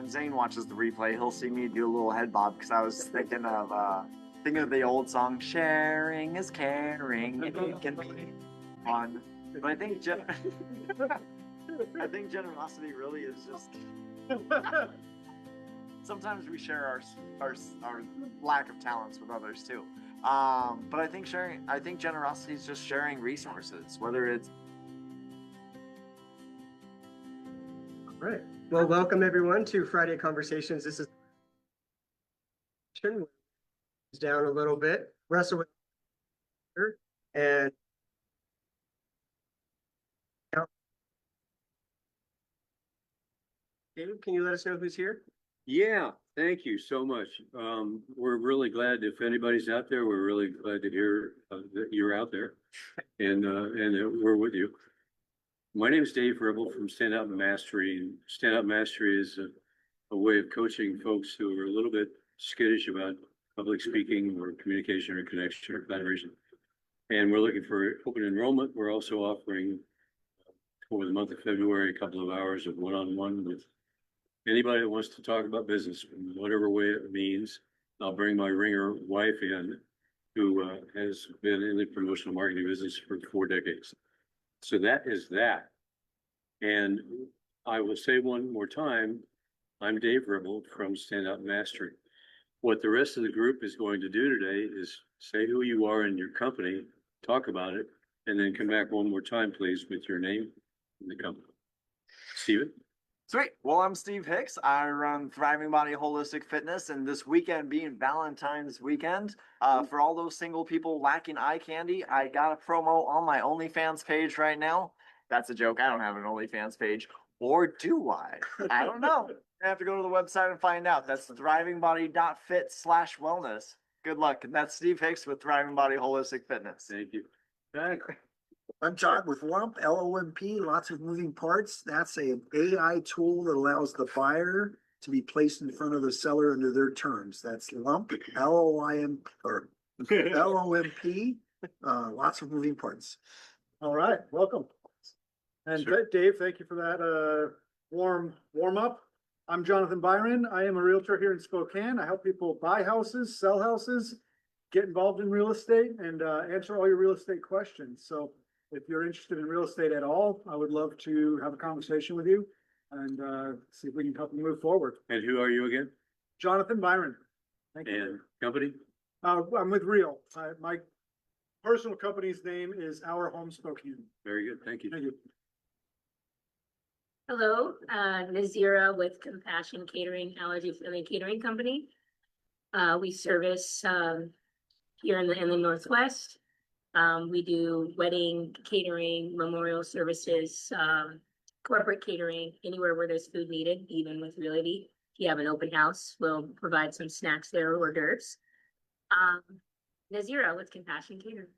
when Zane watches the replay, he'll see me do a little head bob because I was thinking of the old song "Sharing is Caring." It can be fun, but I think I think generosity really is just. Sometimes we share our lack of talents with others too. But I think generosity is just sharing resources, whether it's. All right. Well, welcome everyone to Friday Conversations. This is down a little bit. Russell and David, can you let us know who's here? Yeah, thank you so much. We're really glad if anybody's out there, we're really glad to hear that you're out there and that we're with you. My name is Dave Ribble from Stand Out Mastery. Stand Out Mastery is a way of coaching folks who are a little bit skittish about public speaking or communication or connection or collaboration. And we're looking for open enrollment. We're also offering for the month of February, a couple of hours of one-on-one with anybody that wants to talk about business in whatever way it means. I'll bring my ringer wife in, who has been in the promotional marketing business for 4 decades. So that is that. And I will say one more time, I'm Dave Ribble from Stand Out Mastery. What the rest of the group is going to do today is say who you are in your company, talk about it, and then come back one more time, please, with your name and the company. Steven? Sweet. Well, I'm Steve Hicks. I run Thriving Body Holistic Fitness, and this weekend being Valentine's weekend, for all those single people lacking eye candy, I got a promo on my OnlyFans page right now. That's a joke. I don't have an OnlyFans page. Or do I? I don't know. I have to go to the website and find out. That's thrivingbody.fit/wellness. Good luck. And that's Steve Hicks with Thriving Body Holistic Fitness. Thank you. I'm John with LUMP, LOMP, lots of moving parts. That's a AI tool that allows the buyer to be placed in front of the seller under their terms. That's LUMP, LOIM, or LOMP, lots of moving parts. All right, welcome. And Sure. Dave, thank you for that warm up. I'm Jonathan Biron. I am a realtor here in Spokane. I help people buy houses, sell houses, get involved in real estate, and answer all your real estate questions. So if you're interested in real estate at all, I would love to have a conversation with you and see if we can help you move forward. And who are you again? Jonathan Biron. Thank And you. company? I'm with Real. My personal company's name is Our Home Spokane. Very good. Thank you. Thank you. Hello, Nazira with Compassion Catering, Allergy Friendly Catering Company. We service here in the Northwest. We do wedding catering, memorial services, corporate catering, anywhere where there's food needed, even with Realty. If you have an open house, we'll provide some snacks there, hors d'oeuvres. Nazira with Compassion Catering.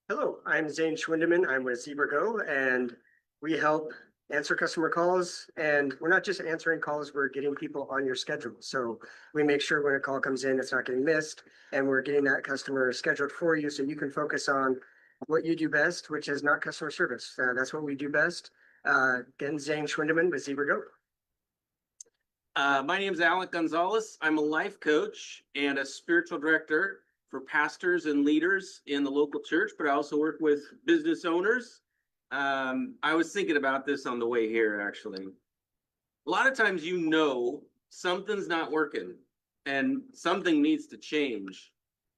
Hello, I'm Zane Schwendiman. I'm with ZebraGo, and we help answer customer calls. And we're not just answering calls, we're getting people on your schedule. So we make sure when a call comes in, it's not getting missed, and we're getting that customer scheduled for you so you can focus on what you do best, which is not customer service. That's what we do best. Again, Zane Schwendiman with ZebraGo. My name is Alec Gonzalez. I'm a life coach and a spiritual director for pastors and leaders in the local church, but I also work with business owners. I was thinking about this on the way here, actually. A lot of times, something's not working and something needs to change,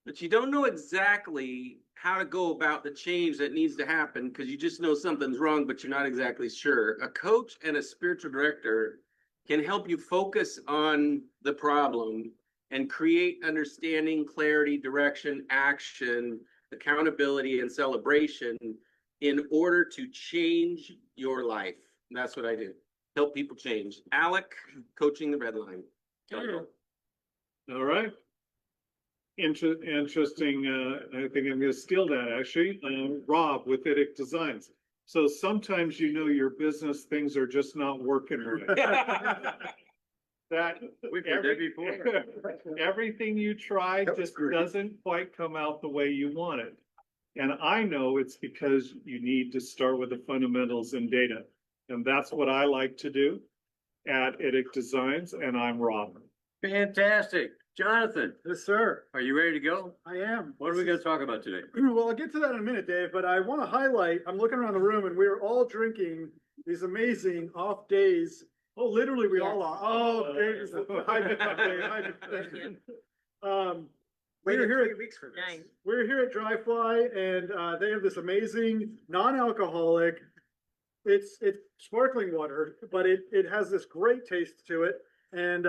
but you don't know exactly how to go about the change that needs to happen because you just know something's wrong, but you're not exactly sure. A coach and a spiritual director can help you focus on the problem and create understanding, clarity, direction, action, accountability, and celebration in order to change your life. And that's what I do. Help people change. Alec, coaching the red line. All right. Interesting. I think I'm going to steal that actually. Rob with Idic Designs. So sometimes your business things are just not working right. We've heard that before. Everything you try just doesn't quite come out the way you want it. And I know it's because you need to start with the fundamentals and data. And that's what I like to do. at Edic Designs, and I'm Rob. Fantastic. Jonathan, Yes, sir. are you ready to go? I am. What are we gonna talk about today? Well, I'll get to that in a minute, Dave, but I want to highlight, I'm looking around the room and we're all drinking these amazing off days. Oh, literally, we all are. Oh, Dave, hi, Dave, hi, Dave. We're here at weeks for Nice. We're here at Dry Fly and they have this amazing non-alcoholic. It's sparkling water, but it has this great taste to it. And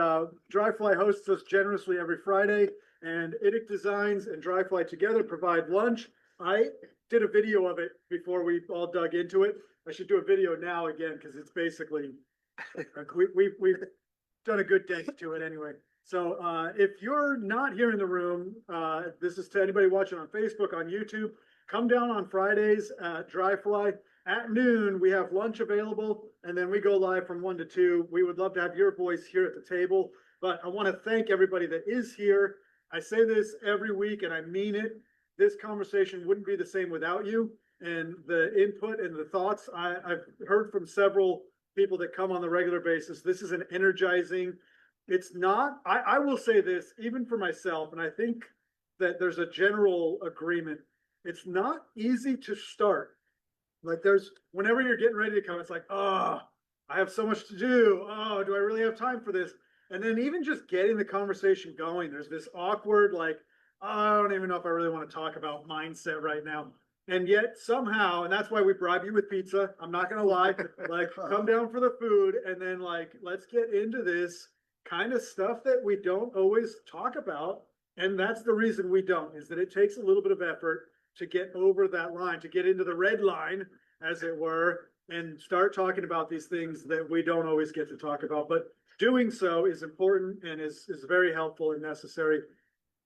Dry Fly hosts us generously every Friday. And Idic Designs and Dry Fly together provide lunch. I did a video of it before we all dug into it. I should do a video now again because it's basically we've done a good day to it anyway. So if you're not here in the room, this is to anybody watching on Facebook, on YouTube, come down on Fridays at Dry Fly. At noon, we have lunch available, and then we go live from 1 to 2. We would love to have your voice here at the table, but I want to thank everybody that is here. I say this every week, and I mean it. This conversation wouldn't be the same without you, and the input and the thoughts. I've heard from several people that come on the regular basis. This is an energizing. It's not, I will say this, even for myself, and I think that there's a general agreement. It's not easy to start. Like whenever you're getting ready to come, it's like, oh, I have so much to do. Oh, do I really have time for this? And then even just getting the conversation going, there's this awkward, like, oh, I don't even know if I really want to talk about mindset right now. And yet somehow, and that's why we bribe you with pizza. I'm not going to lie, like come down for the food and then like, let's get into this kind of stuff that we don't always talk about. And that's the reason we don't, is that it takes a little bit of effort to get over that line, to get into the red line, as it were, and start talking about these things that we don't always get to talk about. But doing so is important and is very helpful and necessary.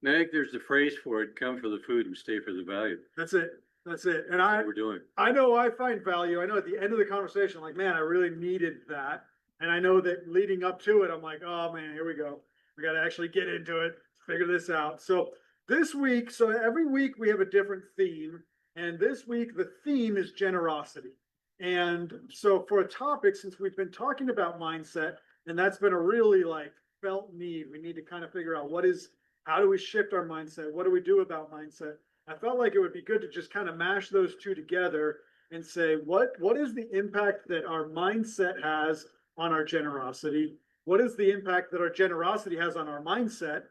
I think there's the phrase for it, come for the food and stay for the value. That's it. That's it. And That's what we're doing. I know I find value. I know at the end of the conversation, like, man, I really needed that. And I know that leading up to it, I'm like, oh man, here we go. We got to actually get into it, figure this out. So this week, so every week we have a different theme. And this week, the theme is generosity. And so for a topic, since we've been talking about mindset, and that's been a really like felt need, we need to kind of figure out how do we shift our mindset? What do we do about mindset? I felt like it would be good to just kind of mash those two together and say, what is the impact that our mindset has on our generosity? What is the impact that our generosity has on our mindset?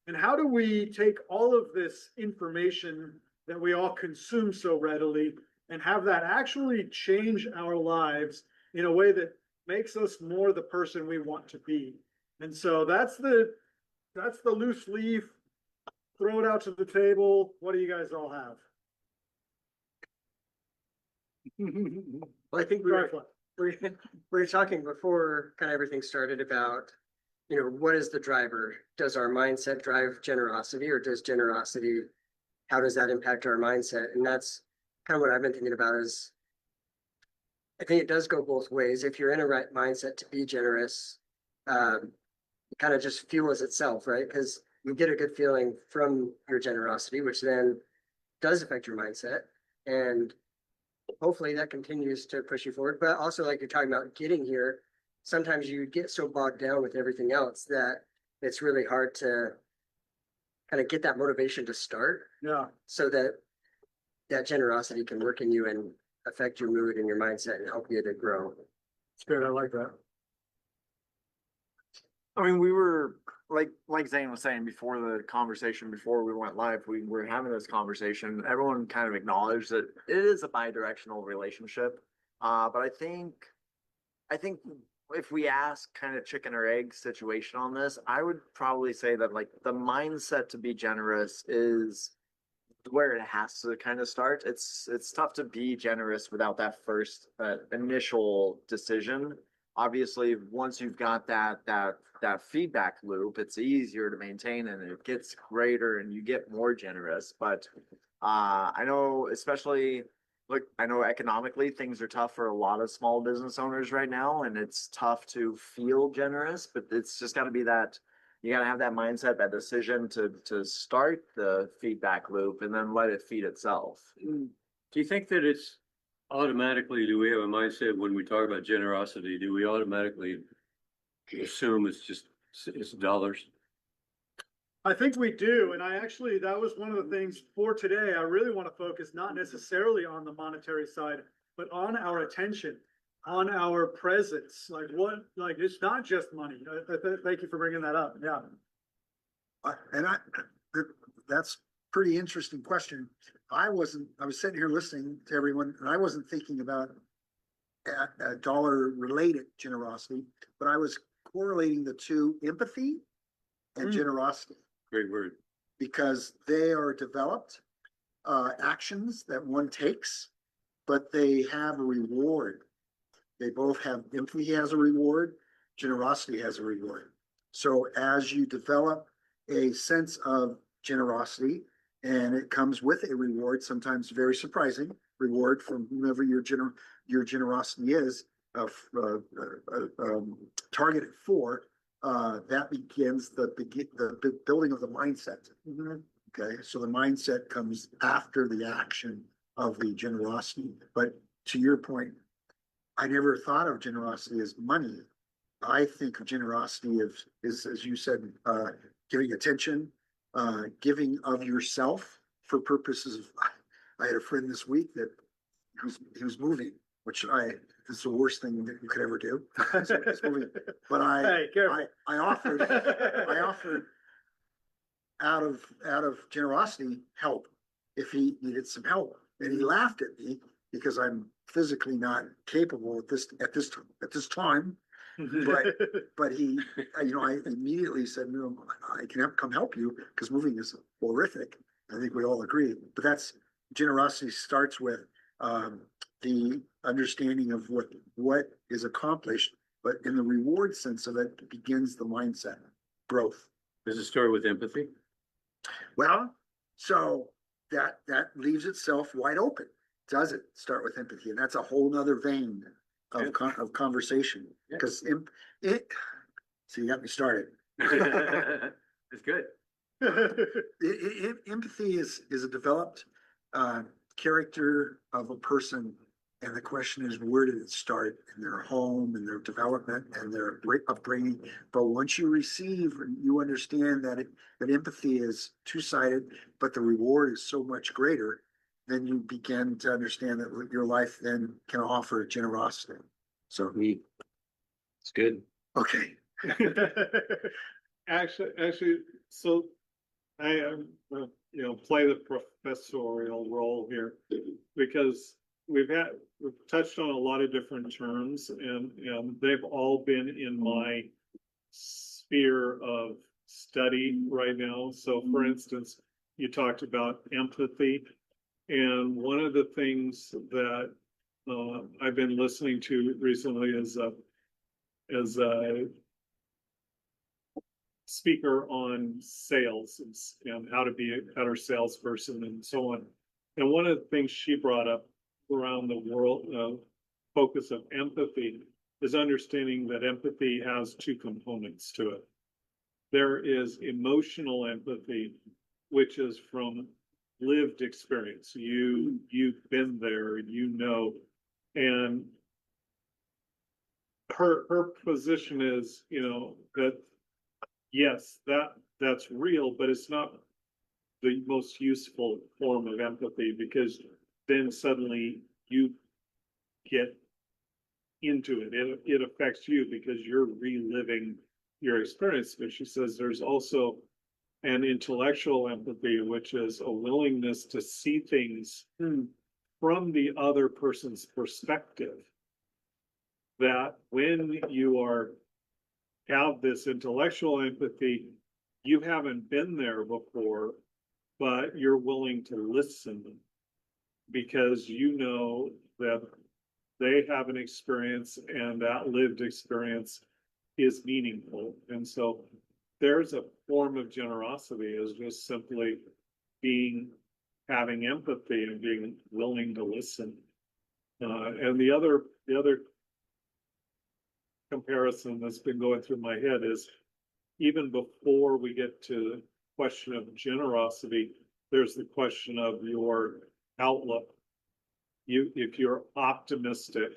And how do we take all of this information that we all consume so readily and have that actually change our lives in a way that makes us more the person we want to be? And so that's the loose leaf. Throw it out to the table. What do you guys all have? Well, I think we were talking before kind of everything started about, what is the driver? Does our mindset drive generosity, or does generosity, how does that impact our mindset? And that's kind of what I've been thinking about is, I think it does go both ways. If you're in a right mindset to be generous, it kind of just fuels itself, right? Because you get a good feeling from your generosity, which then does affect your mindset. And hopefully that continues to push you forward. But also, like you're talking about getting here, sometimes you get so bogged down with everything else that it's really hard to kind of get that motivation to start. Yeah. So that generosity can work in you and affect your mood and your mindset and help you to grow. It's good. I like that. I mean, we were like Zane was saying before the conversation, before we went live, we were having this conversation. Everyone kind of acknowledged that it is a bi-directional relationship. But I think if we ask kind of chicken or egg situation on this, I would probably say that like the mindset to be generous is where it has to kind of start. It's tough to be generous without that first initial decision. Obviously, once you've got that feedback loop, it's easier to maintain and it gets greater and you get more generous. But I know, especially, look, I know economically things are tough for a lot of small business owners right now, and it's tough to feel generous, but it's just got to be that you got to have that mindset, that decision to start the feedback loop and then let it feed itself. Do you think that it's automatically, do we have a mindset when we talk about generosity? Do we automatically assume it's dollars. I think we do, and that was one of the things for today. I really want to focus not necessarily on the monetary side, but on our attention, on our presence. It's not just money. Thank you for bringing that up. Yeah. That's pretty interesting question. I was sitting here listening to everyone and I wasn't thinking about a dollar related generosity, but I was correlating the two, empathy and generosity, Great word. because they are developed actions that one takes, but they have a reward. They both have, empathy has a reward, generosity has a reward. So as you develop a sense of generosity, and it comes with a reward, sometimes very surprising reward from whomever your generosity is targeted for, that begins the building of the mindset. Okay, so the mindset comes after the action of the generosity. But to your point, I never thought of generosity as money. I think of generosity as you said, giving attention, giving of yourself for purposes of, I had a friend this week that he was moving, which is the worst thing that you could ever do. He's moving. But Hey, careful. I offered out of generosity help if he needed some help. And he laughed at me because I'm physically not capable at this time. But he, I immediately said, no, I can come help you because moving is horrific. I think we all agree. But that's, generosity starts with the understanding of what is accomplished, but in the reward sense of it begins the mindset growth. Does it start with empathy? Well, so that leaves itself wide open. Does it start with empathy? And that's a whole nother vein of conversation, because so you got me started. It's good. Empathy is a developed character of a person, and the question is, where did it start? In their home, in their development, and their upbringing. But once you receive, you understand that empathy is two-sided, but the reward is so much greater. Then you begin to understand that your life then can offer generosity. So It's good. okay. Actually, so I am, play the professorial role here because we've touched on a lot of different terms and they've all been in my sphere of study right now. So for instance, you talked about empathy. And one of the things that I've been listening to recently is a speaker on sales and how to be a better salesperson and so on. And one of the things she brought up around the world focus of empathy is understanding that empathy has two components to it. There is emotional empathy, which is from lived experience. You've been there, and her position is, that yes, that's real, but it's not the most useful form of empathy, because then suddenly you get into it. It affects you because you're reliving your experience. But she says there's also an intellectual empathy, which is a willingness to see things from the other person's perspective. That when you have this intellectual empathy, you haven't been there before, but you're willing to listen because you know that they have an experience and that lived experience is meaningful. And so there's a form of generosity is just simply having empathy and being willing to listen. And the other comparison that's been going through my head is even before we get to the question of generosity, there's the question of your outlook. If you're optimistic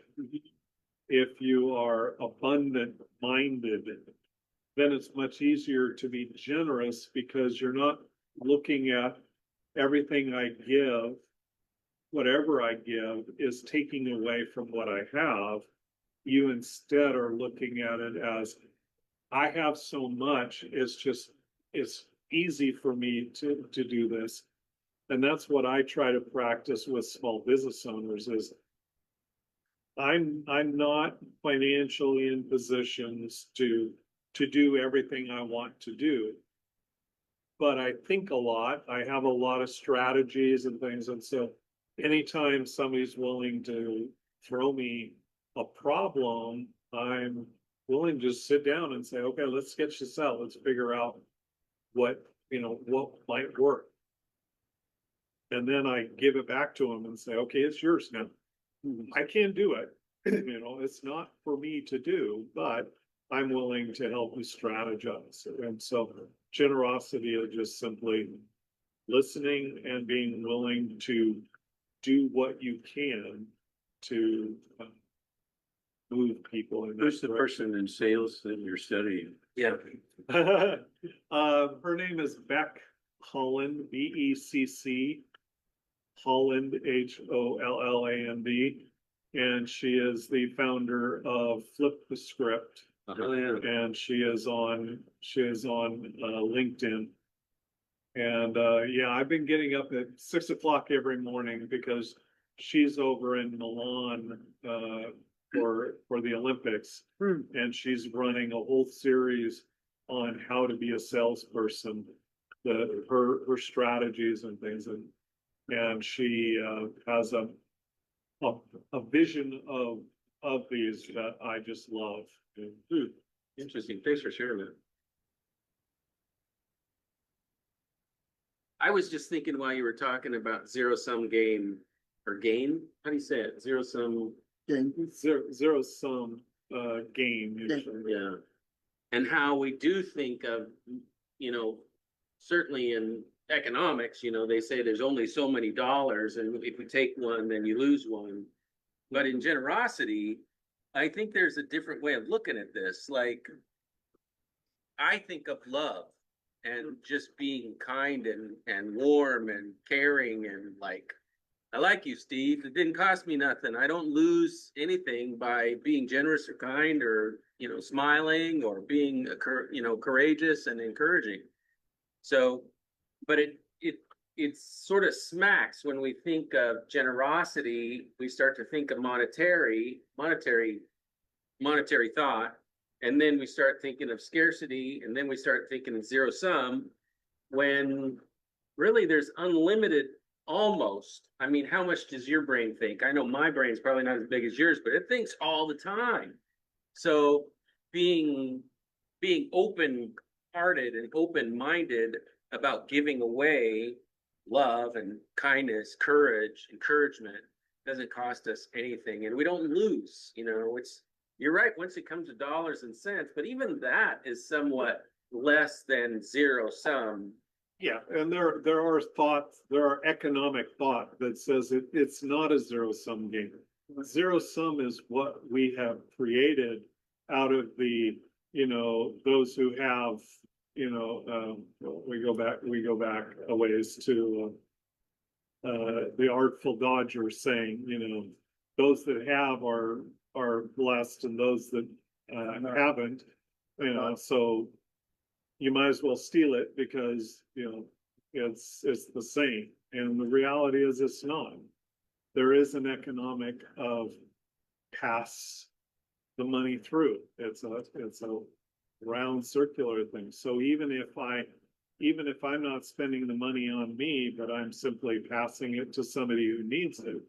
if you are abundant minded, then it's much easier to be generous because you're not looking at everything I give, whatever I give is taking away from what I have. You instead are looking at it as I have so much, it's easy for me to do this. And that's what I try to practice with small business owners is I'm not financially in positions to do everything I want to do. But I think a lot, I have a lot of strategies and things. And so anytime somebody's willing to throw me a problem, I'm willing to just sit down and say, okay, let's sketch this out. Let's figure out what might work. And then I give it back to them and say, okay, it's yours now. I can't do it. It's not for me to do, but I'm willing to help you strategize. And so generosity is just simply listening and being willing to do what you can to move people in Who's that the direction. person in sales that you're studying? Yeah. Her name is Beck Holland, BECC, Holland, HOLLAND. And she is the founder of Flip the Script. Oh, yeah. And she is on LinkedIn. And yeah, I've been getting up at 6 o'clock every morning because she's over in Milan for the Olympics. And she's running a whole series on how to be a salesperson, her strategies and things. And she has a vision of these that I just love. Interesting. Thanks for sharing that. I was just thinking while you were talking about zero sum game or gain, how do you say it? Zero sum, Zero sum game. Usually. yeah. And how we do think of, certainly in economics, they say there's only so many dollars, and if we take one, then you lose one. But in generosity, I think there's a different way of looking at this. Like, I think of love and just being kind and warm and caring and like, I like you, Steve. It didn't cost me nothing. I don't lose anything by being generous or kind or, smiling or being, courageous and encouraging. So, but it sort of smacks when we think of generosity, we start to think of monetary thought. And then we start thinking of scarcity, and then we start thinking of zero sum, when really there's unlimited almost. I mean, how much does your brain think? I know my brain's probably not as big as yours, but it thinks all the time. So being open-hearted and open-minded about giving away love and kindness, courage, encouragement doesn't cost us anything, and we don't lose. You're right, once it comes to dollars and cents, but even that is somewhat less than zero sum. Yeah, and there are economic thought that says it's not a zero sum game. Zero sum is what we have created out of the, those who have, we go back a ways to the Artful Dodger saying, those that have are blessed and those that haven't, so you might as well steal it because, it's the same. And the reality is it's not. There is an economic of pass the money through. It's a round circular thing. So even if I'm not spending the money on me, but I'm simply passing it to somebody who needs it,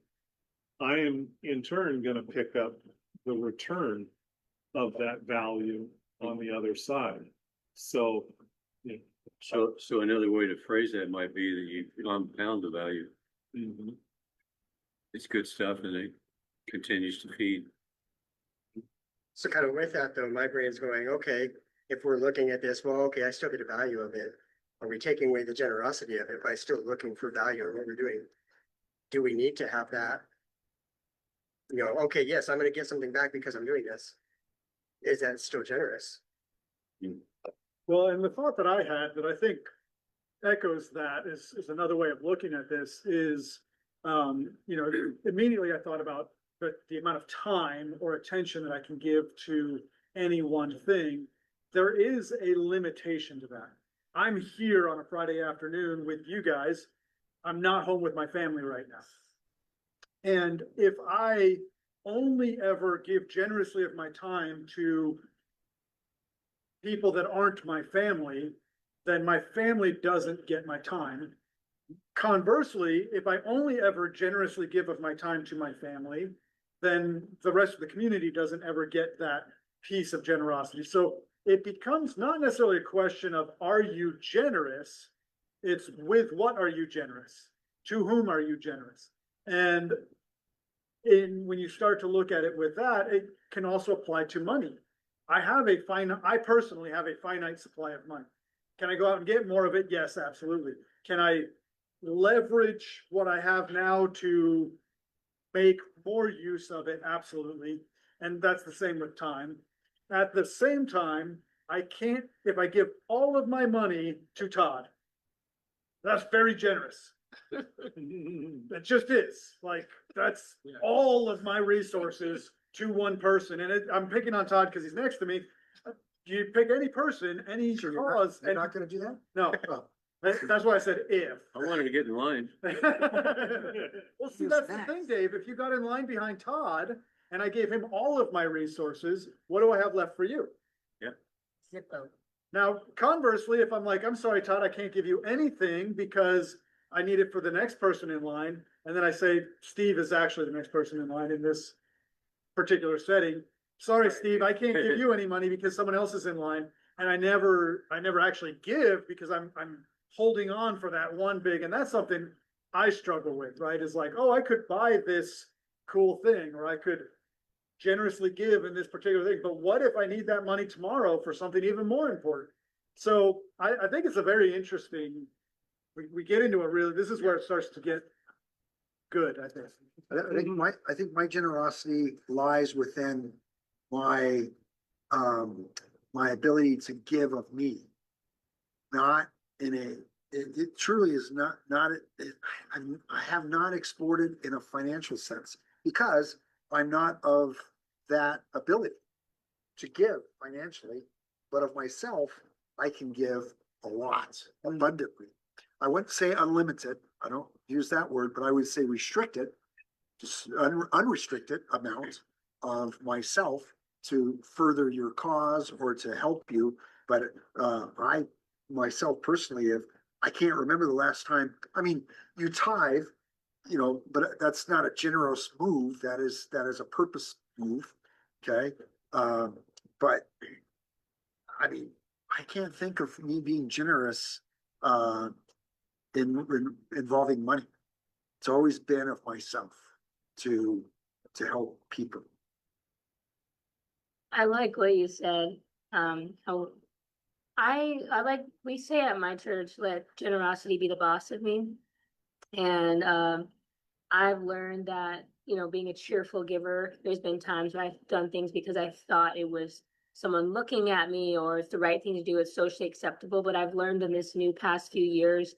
I am in turn going to pick up the return of that value on the other side. So, So another way to phrase that might be that you compound the value. It's good stuff and it continues to feed. So kind of with that though, my brain's going, okay, if we're looking at this, well, okay, I still get a value of it. Are we taking away the generosity of it by still looking for value in what we're doing? Do we need to have that you know, okay, yes, I'm gonna get something back because I'm doing this. Is that still generous? Well, and the thought that I had that I think echoes that is another way of looking at this is, you know, immediately I thought about the amount of time or attention that I can give to any one thing. There is a limitation to that. I'm here on a Friday afternoon with you guys. I'm not home with my family right now. And if I only ever give generously of my time to people that aren't my family, then my family doesn't get my time. Conversely, if I only ever generously give of my time to my family, then the rest of the community doesn't ever get that piece of generosity. So it becomes not necessarily a question of, are you generous? It's with what are you generous? To whom are you generous? And when you start to look at it with that, it can also apply to money. I personally have a finite supply of money. Can I go out and get more of it? Yes, absolutely. Can I leverage what I have now to make more use of it? Absolutely. And that's the same with time. At the same time, I can't, if I give all of my money to Todd, that's very generous. It just is. Like, that's all of my resources to one person. And I'm picking on Todd because he's next to me. You pick any person, any Sure, cause. You're not gonna do that? No, Oh. that's why I said if. I wanted to get in line. Well, see, that's the thing, Dave. If you got in line behind Todd and I gave him all of my resources, what do I have left for you? Zippo. Now, conversely, if I'm like, I'm sorry, Todd, I can't give you anything because I need it for the next person in line. And then I say, Steve is actually the next person in line in this particular setting. Sorry, Steve, I can't give you any money because someone else is in line. And I never actually give because I'm holding on for that one big, and that's something I struggle with, right? Is like, oh, I could buy this cool thing, or I could generously give in this particular thing. But what if I need that money tomorrow for something even more important? So I think it's a very interesting, we get into this is where it starts to get good, I think. I think my generosity lies within my, my ability to give of me. Not in it truly is not, I have not exported in a financial sense because I'm not of that ability to give financially, but of myself, I can give a lot abundantly. I wouldn't say unlimited. I don't use that word, but I would say restricted, just unrestricted amount of myself to further your cause or to help you. But I myself personally, if I can't remember the last time, I mean, you tithe, you know, but that's not a generous move. That is a purpose move. Okay. But I mean, I can't think of me being generous in involving money. It's always been of myself to help people. I like what you said. How I like, we say at my church, let generosity be the boss of me. And I've learned that, you know, being a cheerful giver, there's been times where I've done things because I thought it was someone looking at me or it's the right thing to do, it's socially acceptable. But I've learned in this new past few years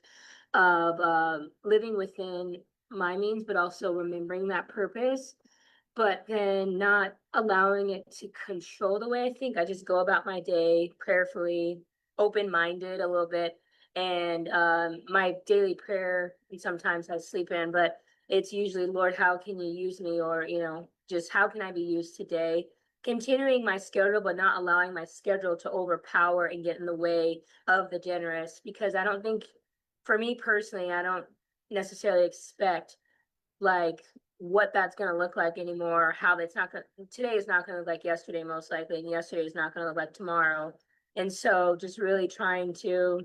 of living within my means, but also remembering that purpose, but then not allowing it to control the way I think. I just go about my day prayerfully, open-minded a little bit. And my daily prayer, and sometimes I sleep in, but it's usually, Lord, how can you use me? Or, you know, just how can I be used today? Continuing my schedule, but not allowing my schedule to overpower and get in the way of the generous. Because I don't think, for me personally, I don't necessarily expect like what that's going to look like anymore, how it's not going to, today is not going to look like yesterday, most likely, and yesterday is not going to look like tomorrow. And so just really trying to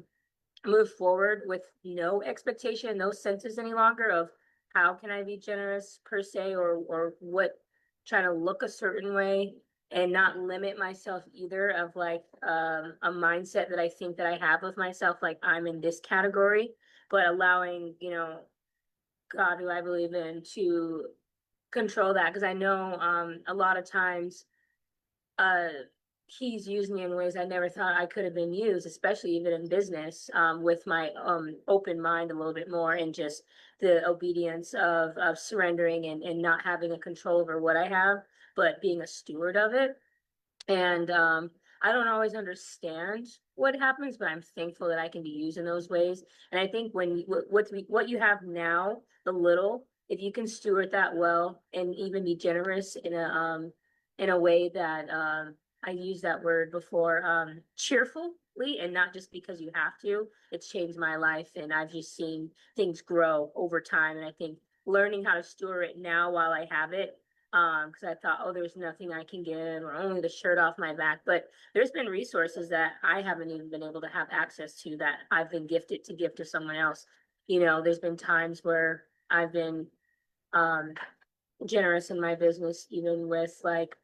move forward with no expectation, no senses any longer of how can I be generous per se, or what, trying to look a certain way and not limit myself either of like a mindset that I think that I have of myself, like I'm in this category, but allowing, you know, God, who I believe in, to control that, because I know a lot of times uh he's used me in ways I never thought I could have been used, especially even in business, with my open mind a little bit more, and just the obedience of surrendering and not having a control over what I have, but being a steward of it. And I don't always understand what happens, but I'm thankful that I can be used in those ways. And I think when what you have now, the little, if you can steward that well and even be generous in a way that I used that word before, cheerfully, and not just because you have to. It's changed my life, and I've just seen things grow over time. And I think learning how to steward it now while I have it, because I thought, oh, there's nothing I can give, or only the shirt off my back. But there's been resources that I haven't even been able to have access to, that I've been gifted to give to someone else. You know, there's been times where I've been generous in my business, even with like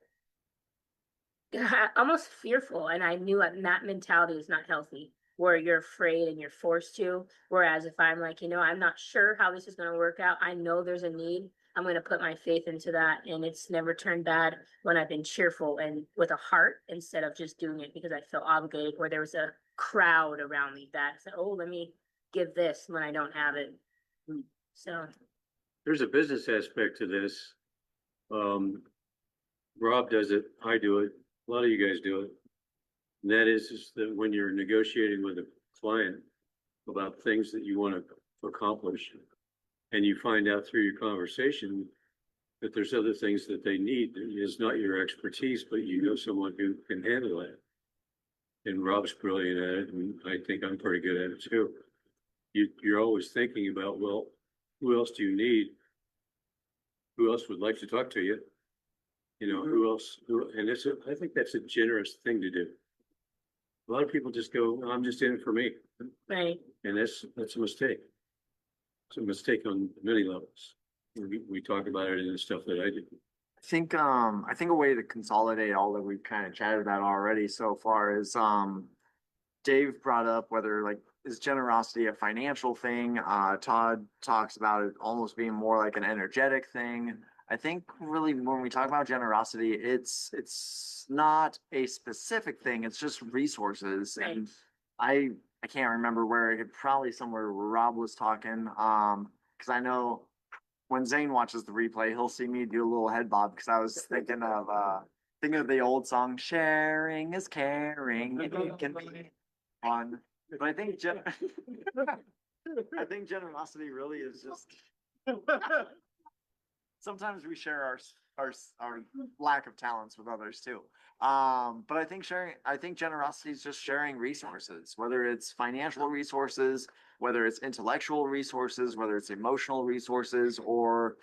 almost fearful, and I knew that mentality is not healthy, where you're afraid and you're forced to. Whereas if I'm like, I'm not sure how this is going to work out, I know there's a need, I'm going to put my faith into that. And it's never turned bad when I've been cheerful and with a heart, instead of just doing it because I felt obligated, where there was a crowd around me that said, oh, let me give this when I don't have it. So There's a business aspect to this. Rob does it, I do it, a lot of you guys do it. And that is that when you're negotiating with a client about things that you want to accomplish, and you find out through your conversation that there's other things that they need that is not your expertise, but you know someone who can handle it. And Rob's brilliant at it, and I think I'm pretty good at it too. You're always thinking about, well, who else do you need? Who else would like to talk to you? Who else? And I think that's a generous thing to do. A lot of people just go, I'm just in it for me. right. And that's a mistake. It's a mistake on many levels. We talk about it in the stuff that I do. I think a way to consolidate all that we've kind of chatted about already so far is Dave brought up whether like is generosity a financial thing. Todd talks about it almost being more like an energetic thing. I think really when we talk about generosity, it's not a specific thing, it's just resources. Right. And I can't remember where, it probably somewhere where Rob was talking, because I know when Zane watches the replay, he'll see me do a little head bob, because I was thinking of the old song, sharing is caring, it can be fun. But I think I think generosity really is just sometimes we share our lack of talents with others too. But I think generosity is just sharing resources, whether it's financial resources, whether it's intellectual resources, whether it's emotional resources, or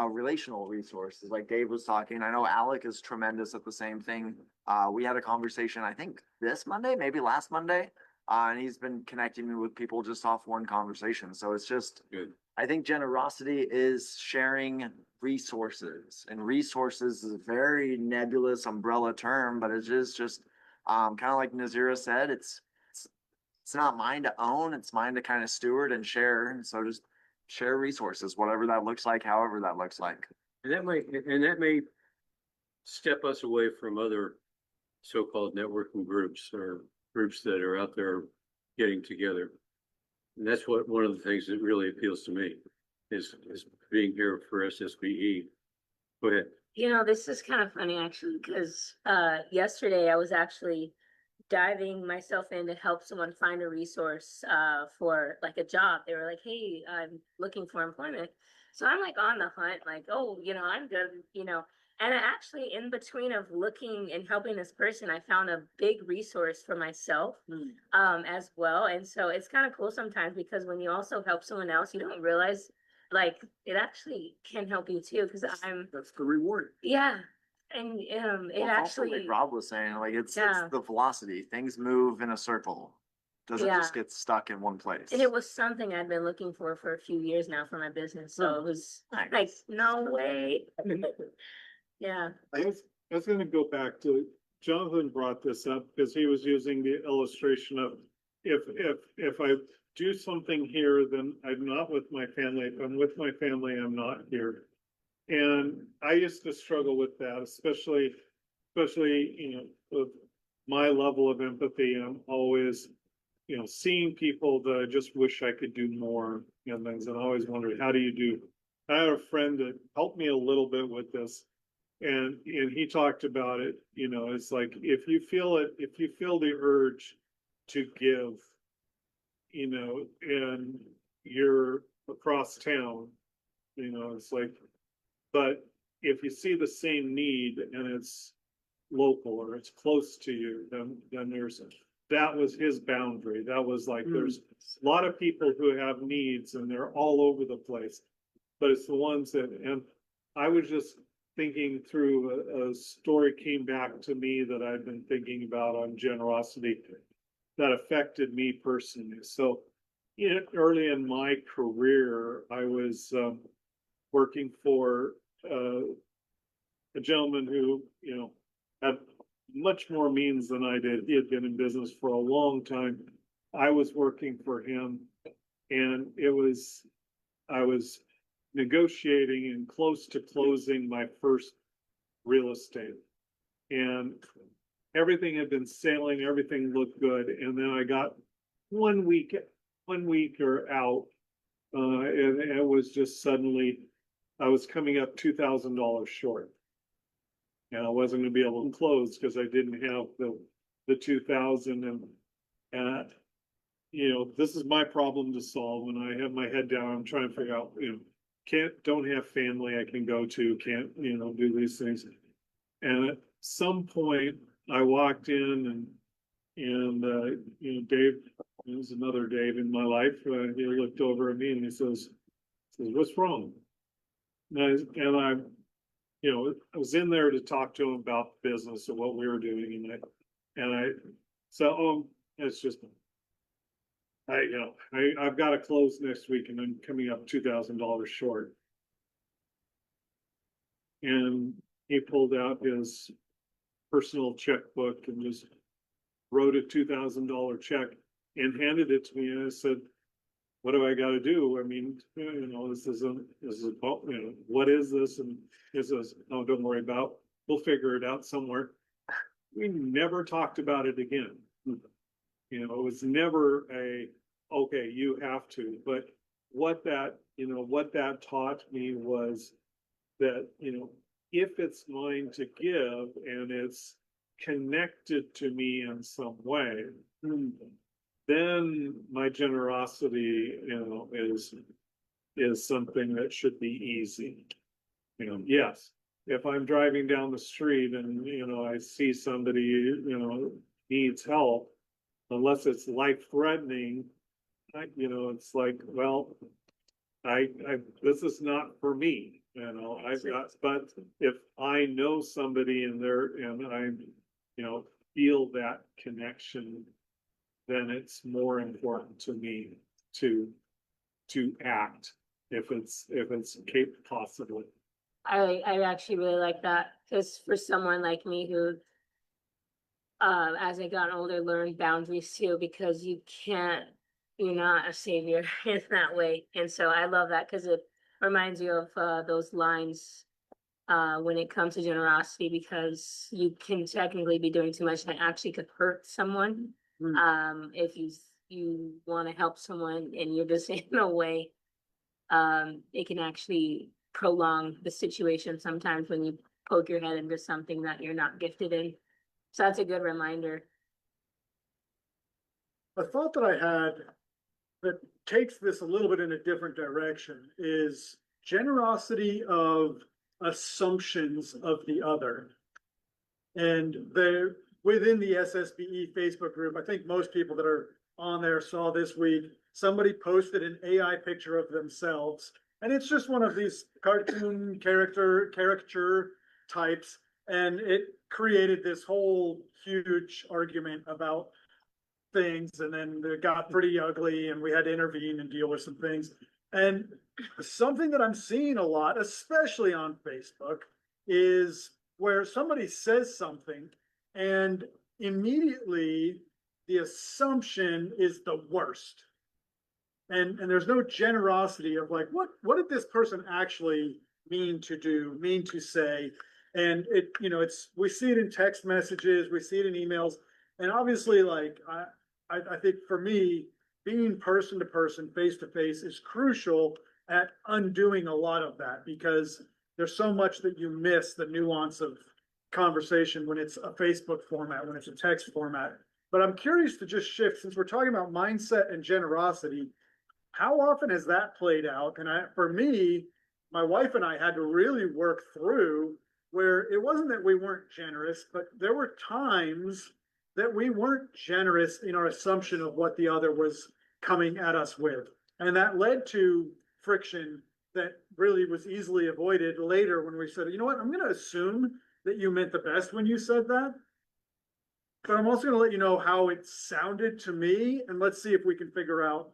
relational resources. Like Dave was talking, I know Alec is tremendous at the same thing. We had a conversation, I think this Monday, maybe last Monday, and he's been connecting me with people just off one conversation. So it's just Good. I think generosity is sharing resources, and resources is a very nebulous umbrella term, but it is just kind of like Nazira said, it's not mine to own, it's mine to kind of steward and share. And so just share resources, whatever that looks like, however that looks like. And that may step us away from other so-called networking groups or groups that are out there getting together. And that's one of the things that really appeals to me is being here for SSBE. Go ahead. This is kind of funny actually, because yesterday I was actually diving myself in to help someone find a resource for like a job. They were like, hey, I'm looking for employment. So I'm like on the hunt, like, oh, I'm good, And I actually, in between of looking and helping this person, I found a big resource for myself as well. And so it's kind of cool sometimes, because when you also help someone else, you don't realize like it actually can help you too. Because That's the reward. yeah. And it Well, actually, like Rob was saying, like it's Yeah. the velocity. Things move in a circle. Doesn't just Yeah. get stuck in one place. and it was something I'd been looking for a few years now for my business. So it was like, no way. Yeah. I was gonna go back to, Jonathan brought this up because he was using the illustration of if I do something here, then I'm not with my family. If I'm with my family, I'm not here. And I used to struggle with that, especially, with my level of empathy. I'm always, seeing people that I just wish I could do more and things. And I always wondered, how do you do? I had a friend that helped me a little bit with this. And he talked about it, it's like, if you feel the urge to give, and you're across town, it's like, but if you see the same need and it's local or it's close to you, then that was his boundary. That was like, there's a lot of people who have needs and they're all over the place, but it's the ones that, and I was just thinking through a story came back to me that I've been thinking about on generosity that affected me personally. So early in my career, I was working for a gentleman who, had much more means than I did. He had been in business for a long time. I was working for him, and I was negotiating and close to closing my first real estate. And everything had been sailing, everything looked good. And then I got 1 week or out, and it was just suddenly, I was coming up $2,000 short. And I wasn't gonna be able to close because I didn't have the 2,000 and this is my problem to solve. When I have my head down, I'm trying to figure out, don't have family I can go to, can't, do these things. And at some point I walked in and Dave, there's another Dave in my life. He looked over at me and he says, "What's wrong?" And I was in there to talk to him about the business and what we were doing, and I said, it's just, I've got to close next week and I'm coming up $2,000 short. And he pulled out his personal checkbook and just wrote a $2,000 check and handed it to me. And I said, "What do I got to do? I mean, what is this?" And he says, "Oh, don't worry about it. We'll figure it out somewhere." We never talked about it again. It was never okay, you have to. But what that taught me was that, if it's mine to give and it's connected to me in some way, then my generosity, is something that should be easy. Yes, if I'm driving down the street and, I see somebody, needs help, unless it's life-threatening, it's like, well, this is not for me, but if I know somebody and I, feel that connection, then it's more important to me to act if it's possible. I actually really like that, because for someone like me who, as I got older, learned boundaries too, because you're not a savior in that way. And so I love that because it reminds you of those lines when it comes to generosity, because you can technically be doing too much that actually could hurt someone. If you want to help someone and you're just in a way, it can actually prolong the situation sometimes when you poke your head into something that you're not gifted in. So that's a good reminder. A thought that I had that takes this a little bit in a different direction is generosity of assumptions of the other. And they're within the SSBE Facebook group. I think most people that are on there saw this week, somebody posted an AI picture of themselves. And it's just one of these cartoon caricature types. And it created this whole huge argument about things. And then it got pretty ugly and we had to intervene and deal with some things. And something that I'm seeing a lot, especially on Facebook, is where somebody says something and immediately the assumption is the worst. And there's no generosity of like, what did this person actually mean to do, mean to say. And it, we see it in text messages, we see it in emails. And obviously, like, I think for me, being person to person, face to face is crucial at undoing a lot of that, because there's so much that you miss the nuance of conversation when it's a Facebook format, when it's a text format. But I'm curious to just shift, since we're talking about mindset and generosity, how often has that played out? And for me, my wife and I had to really work through where it wasn't that we weren't generous, but there were times that we weren't generous in our assumption of what the other was coming at us with. And that led to friction that really was easily avoided later when we said, you know what, I'm going to assume that you meant the best when you said that. But I'm also going to let you know how it sounded to me, and let's see if we can figure out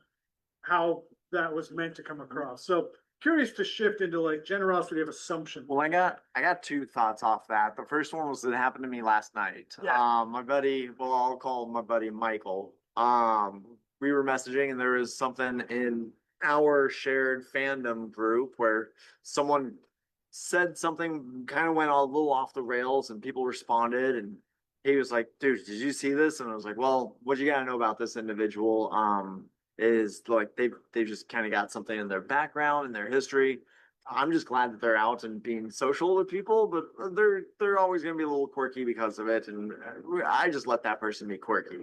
how that was meant to come across. So curious to shift into like generosity of assumption. Well, I got two thoughts off that. The first one was that it happened to me last night. Yeah. My buddy, well, I'll call my buddy Michael. We were messaging and there was something in our shared fandom group where someone said something kind of went a little off the rails and people responded and he was like, dude, did you see this? And I was like, well, what you gotta know about this individual, is like they've just kind of got something in their background and their history. I'm just glad that they're out and being social with people, but they're always going to be a little quirky because of it, and I just let that person be quirky.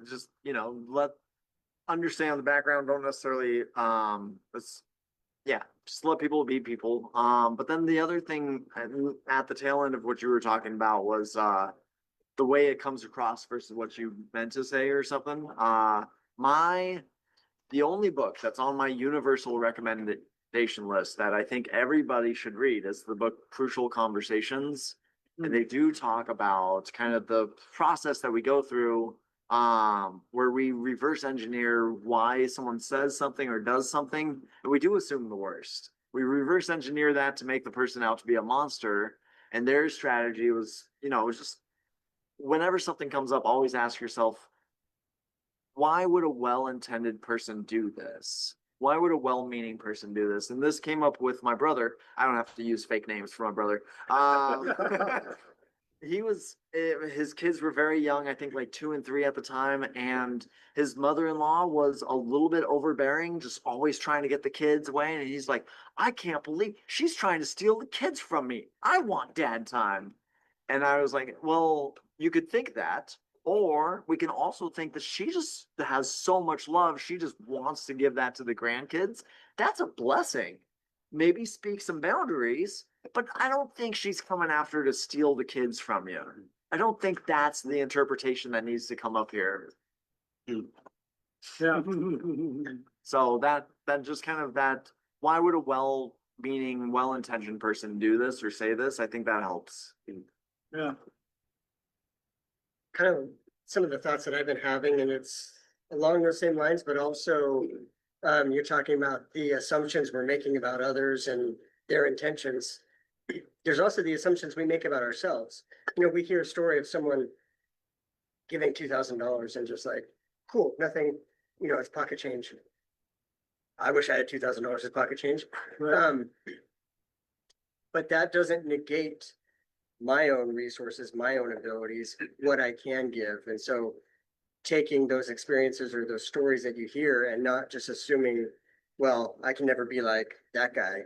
Just let understand the background. Don't necessarily just let people be people. But then the other thing at the tail end of what you were talking about was the way it comes across versus what you meant to say or something. The only book that's on my universal recommendation list that I think everybody should read is the book Crucial Conversations. And they do talk about kind of the process that we go through, where we reverse engineer why someone says something or does something, and we do assume the worst. We reverse engineer that to make the person out to be a monster. And their strategy was, it was just whenever something comes up, always ask yourself, why would a well-intended person do this? Why would a well-meaning person do this? And this came up with my brother. I don't have to use fake names for my brother. His kids were very young, I think like 2 and 3 at the time. And his mother-in-law was a little bit overbearing, just always trying to get the kids away. And he's like, I can't believe she's trying to steal the kids from me. I want dad time. And I was like, well, you could think that. Or we can also think that she just has so much love. She just wants to give that to the grandkids. That's a blessing. Maybe speak some boundaries, but I don't think she's coming after to steal the kids from you. I don't think that's the interpretation that needs to come up here. Yeah. So that just kind of that, why would a well-meaning, well-intentioned person do this or say this? I think that helps. Yeah. Kind of some of the thoughts that I've been having, and it's along those same lines, but also you're talking about the assumptions we're making about others and their intentions. There's also the assumptions we make about ourselves. We hear a story of someone giving $2,000 and just like, cool, nothing, it's pocket change. I wish I had $2,000 as pocket change. Right. But that doesn't negate my own resources, my own abilities, what I can give. And so taking those experiences or those stories that you hear and not just assuming, well, I can never be like that guy.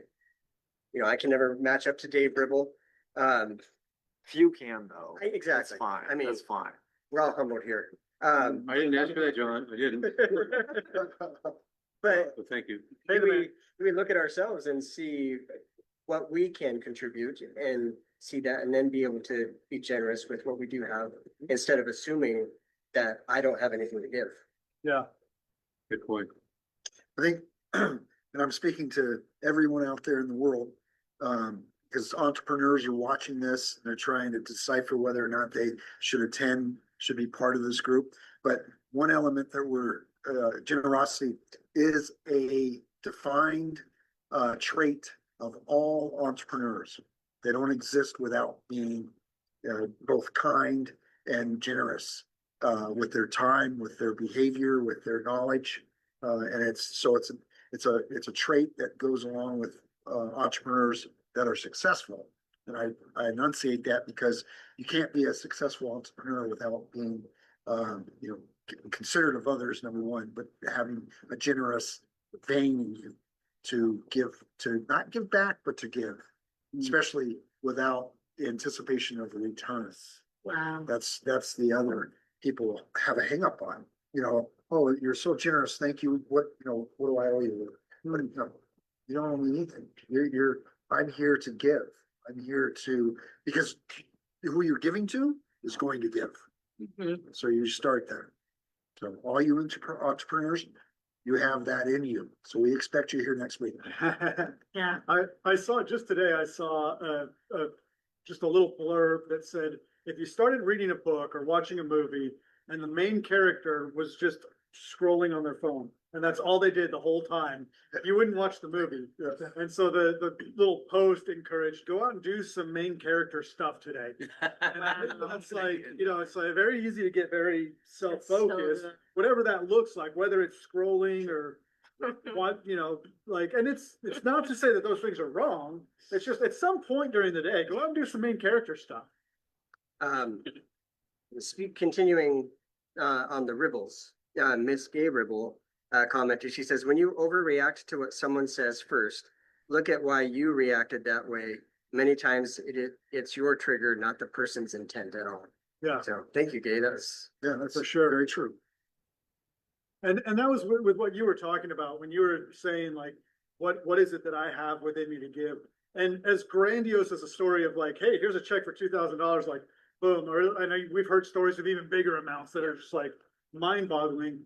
I can never match up to Dave Ribble. Few can though. Exactly. That's fine. I mean, that's fine. We're all humbled here. I didn't ask for that, John. I didn't. But Thank you. we look at ourselves and see what we can contribute and see that, and then be able to be generous with what we do have instead of assuming that I don't have anything to give. Yeah. Good point. I think, and I'm speaking to everyone out there in the world, because entrepreneurs are watching this, and they're trying to decipher whether or not they should be part of this group. But one element that generosity is a defined trait of all entrepreneurs. They don't exist without being both kind and generous with their time, with their behavior, with their knowledge, and it's a trait that goes along with entrepreneurs that are successful. And I enunciate that because you can't be a successful entrepreneur without being, you know, considerate of others, number one, but having a generous vein in you to give, to not give back, but to give, especially without anticipation of a return. Wow. That's the other people have a hang up on, you know, oh, you're so generous. Thank you. What, you know, what do I owe you? But no, you don't owe me anything. I'm here to give. I'm here to, because who you're giving to is going to give. Mhm. So you start there. So all you entrepreneurs, you have that in you. So we expect you here next week. Yeah. I saw just today, I saw just a little blurb that said, if you started reading a book or watching a movie and the main character was just scrolling on their phone, and that's all they did the whole time, you wouldn't watch the movie. And so the little post encouraged, go out and do some main character stuff today. And it's like, you know, it's like very easy to get very self-focused, So whatever that looks like, whether it's scrolling or what, you know, like, and it's not to say that those things are wrong. It's just at some point during the day, go out and do some main character stuff. Continuing on the Ribbles, Miss Gay Ribble commented, she says, when you overreact to what someone says first, look at why you reacted that way. Many times it's your trigger, not the person's intent at all. Yeah. So thank you, Gay. That's For sure. Very true. And that was with what you were talking about when you were saying like, what is it that I have within me to give? And as grandiose as a story of like, hey, here's a check for $2,000, like boom. Or I know we've heard stories of even bigger amounts that are just like mind-boggling.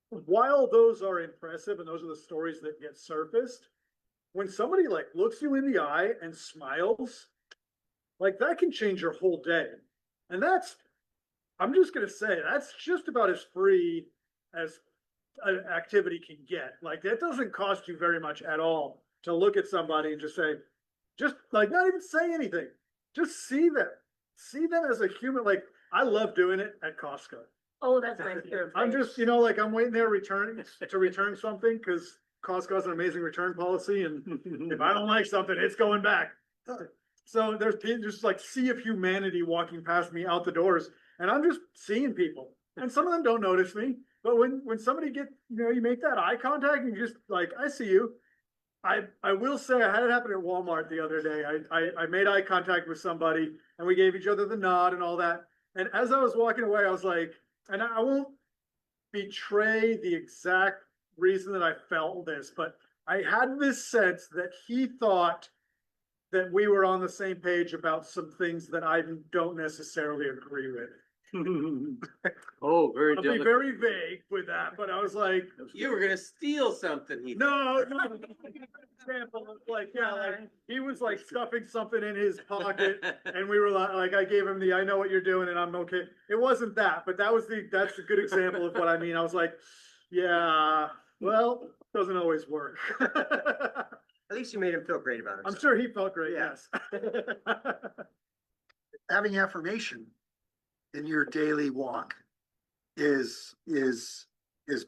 While those are impressive and those are the stories that get surfaced, when somebody like looks you in the eye and smiles, like that can change your whole day. And I'm just gonna say, that's just about as free as an activity can get. Like that doesn't cost you very much at all to look at somebody and just say, just like not even say anything, just see them as a human. Like I love doing it at Costco. Oh, that's my favorite. I'm just, you know, like I'm waiting there to return something because Costco has an amazing return policy. And if I don't like something, it's going back. So there's just like sea of humanity walking past me out the doors, and I'm just seeing people, and some of them don't notice me. But when somebody you make that eye contact and you just like, I see you. I will say I had it happen at Walmart the other day. I made eye contact with somebody and we gave each other the nod and all that. And as I was walking away, I was like, and I won't betray the exact reason that I felt this, but I had this sense that he thought that we were on the same page about some things that I don't necessarily agree with. Oh, very I'll be delicate. very vague with that, but I was like, You were gonna steal something. no. Example of like, yeah, like he was like stuffing something in his pocket, and we were like, I gave him I know what you're doing, and I'm okay. It wasn't that, but that's a good example of what I mean. I was like, yeah, well, doesn't always work. at least you made him feel great about it. I'm sure he felt great. Yeah. Yes. Having affirmation in your daily walk is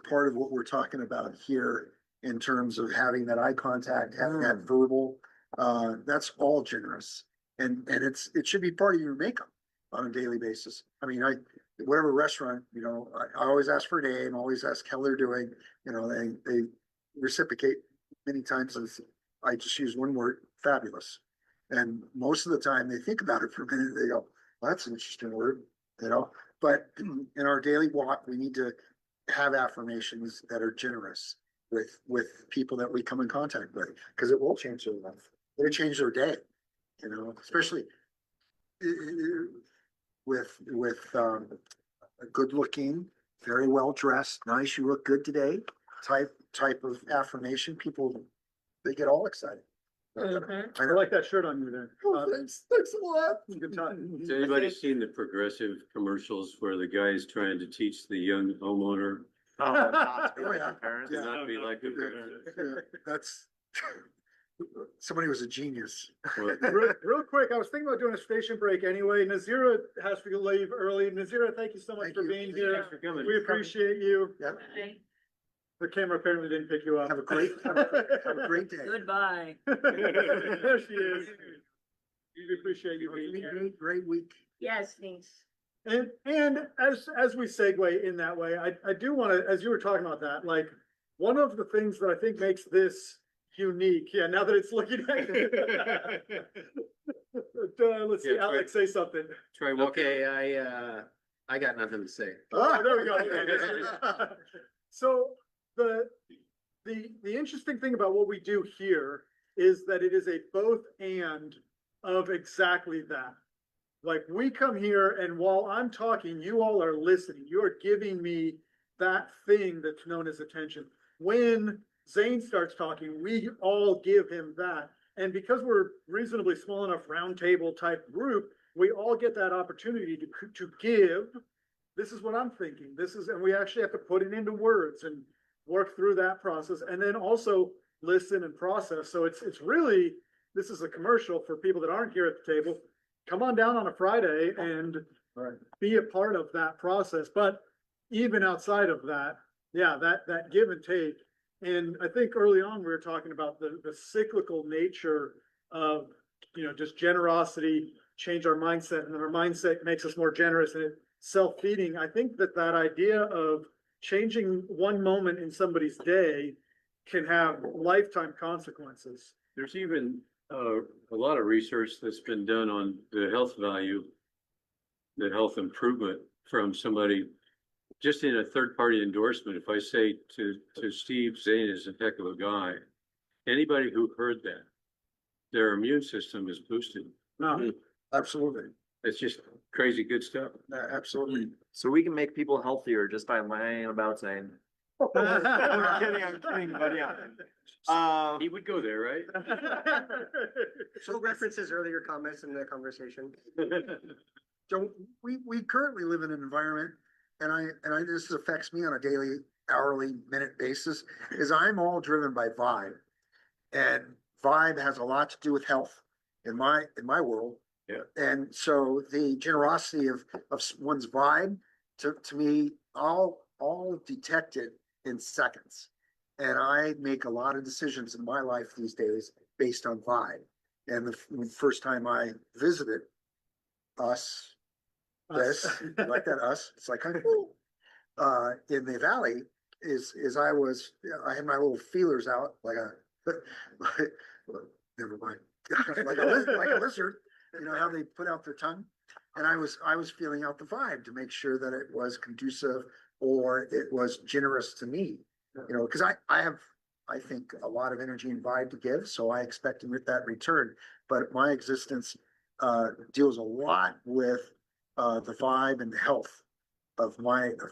part of what we're talking about here in terms of having that eye contact, having that verbal, that's all generous. And it should be part of your makeup on a daily basis. I mean, whatever restaurant, you know, I always ask for a name, always ask how they're doing, you know, they reciprocate many times. I just use one word, fabulous. And most of the time they think about it for a minute, they go, well, that's an interesting word, you know, but in our daily walk, we need to have affirmations that are generous with people that we come in contact with, because it will change their life. It'll change their day, you know, especially with a good looking, very well dressed, nice, you look good today type of affirmation. People, they get all excited. Mhm. I like that shirt on you there. Thanks a lot. Good time. Has anybody seen the Progressive commercials where the guy is trying to teach the young homeowner Oh, not to be Oh, like yeah. your parents. to not be like a Yeah, that's somebody was a genius. Real quick, I was thinking about doing a station break anyway. Nazira has to leave early. Nazira, thank you so much Thank for you. being here. Thanks for coming. We appreciate you. Yep. Bye. The camera apparently didn't pick you up. Have a great day. Goodbye. There she is. We appreciate you being here. Great week. Yes, thanks. And as we segue in that way, I do want to, as you were talking about that, like, one of the things that I think makes this unique, yeah, now that it's looking at you. Let's see, Yeah, Alex, say something. Try walking. Okay, I got nothing to say. Oh, there we go. So the interesting thing about what we do here is that it is a both and of exactly that. Like, we come here and while I'm talking, you all are listening. You are giving me that thing that's known as attention. When Zane starts talking, we all give him that. And because we're reasonably small enough round table type group, we all get that opportunity to give. This is what I'm thinking. This is, and we actually have to put it into words and work through that process, and then also listen and process. So it's really, this is a commercial for people that aren't here at the table. Come on down on a Friday and be a part of that process. But even outside of that, yeah, that give and take. And I think early on, we were talking about the cyclical nature of, just generosity, change our mindset, and then our mindset makes us more generous and self-feeding. I think that idea of changing one moment in somebody's day can have lifetime consequences. There's even a lot of research that's been done on the health value, the health improvement from somebody just in a third party endorsement. If I say to Steve, Zane is a heck of a guy, anybody who heard that, their immune system is boosted. No, Absolutely. It's just crazy good stuff. Absolutely. So we can make people healthier just by lying about saying. I'm kidding, but yeah. He would go there, right? So references earlier comments in the conversation. So we currently live in an environment, and this affects me on a daily, hourly, minute basis, is I'm all driven by vibe. And vibe has a lot to do with health in my world. Yeah. And so the generosity of one's vibe to me, I'll detect it in seconds. And I make a lot of decisions in my life these days based on vibe. And the first time I visited us, this, like that, us, it's like, in the valley is I had my little feelers out like never mind, like a lizard, how they put out their tongue. And I was feeling out the vibe to make sure that it was conducive or it was generous to me, because I have, I think, a lot of energy and vibe to give. So I expect that return, but my existence deals a lot with the vibe and the health of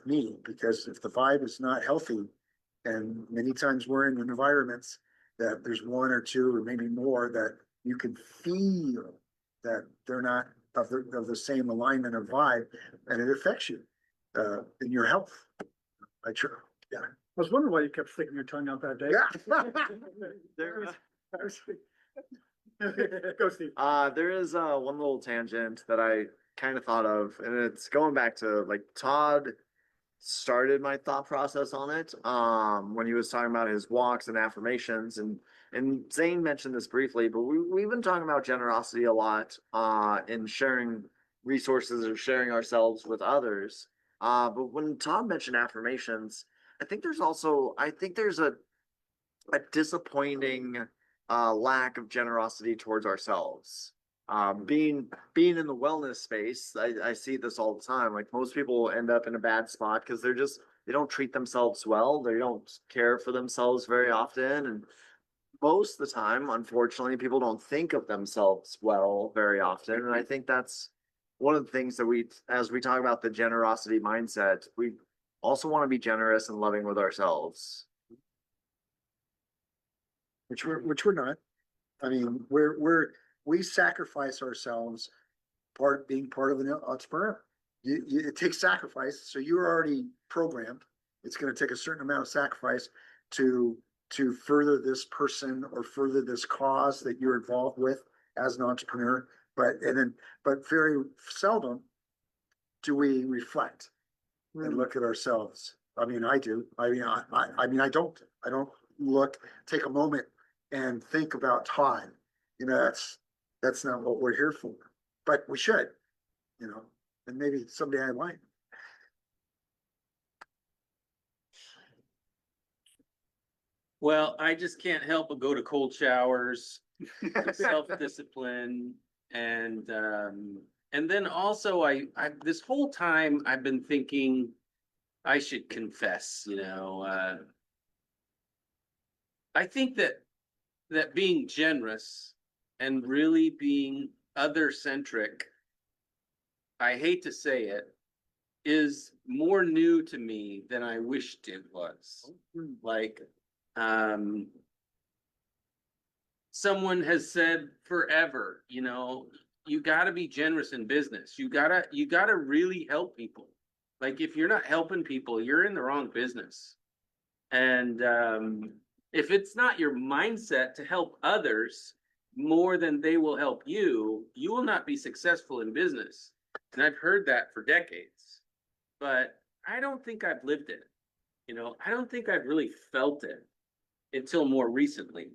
me, because if the vibe is not healthy, and many times we're in environments that there's one or two or maybe more that you can feel that they're not of the same alignment of vibe, and it affects you in your health. Yeah. I was wondering why you kept sticking your tongue out that day. There, Go, Steve. there is one little tangent that I kind of thought of, and it's going back to like Todd started my thought process on it when he was talking about his walks and affirmations, and Zane mentioned this briefly, but we've been talking about generosity a lot in sharing resources or sharing ourselves with others. But when Todd mentioned affirmations, I think there's a disappointing lack of generosity towards ourselves. Being in the wellness space, I see this all the time. Like, most people end up in a bad spot because they don't treat themselves well. They don't care for themselves very often. And most of the time, unfortunately, people don't think of themselves well very often. And I think that's one of the things that as we talk about the generosity mindset, we also want to be generous and loving with ourselves. Which we're not. I mean, we sacrifice ourselves being part of an entrepreneur. It takes sacrifice. So you're already programmed. It's going to take a certain amount of sacrifice to further this person or further this cause that you're involved with as an entrepreneur. But very seldom do we reflect and look at ourselves I mean, I do. I mean, I don't take a moment and think about time. You know, that's not what we're here for, but we should, you know, and maybe someday I might. Well, I just can't help but go to cold showers, self-discipline, and then also I this whole time I've been thinking I should confess, I think that being generous and really being other-centric, I hate to say it, is more new to me than I wished it was. Like, someone has said forever, you gotta be generous in business. You gotta really help people. Like, if you're not helping people, you're in the wrong business. And if it's not your mindset to help others more than they will help you, you will not be successful in business. And I've heard that for decades, but I don't think I've lived it. I don't think I've really felt it until more recently.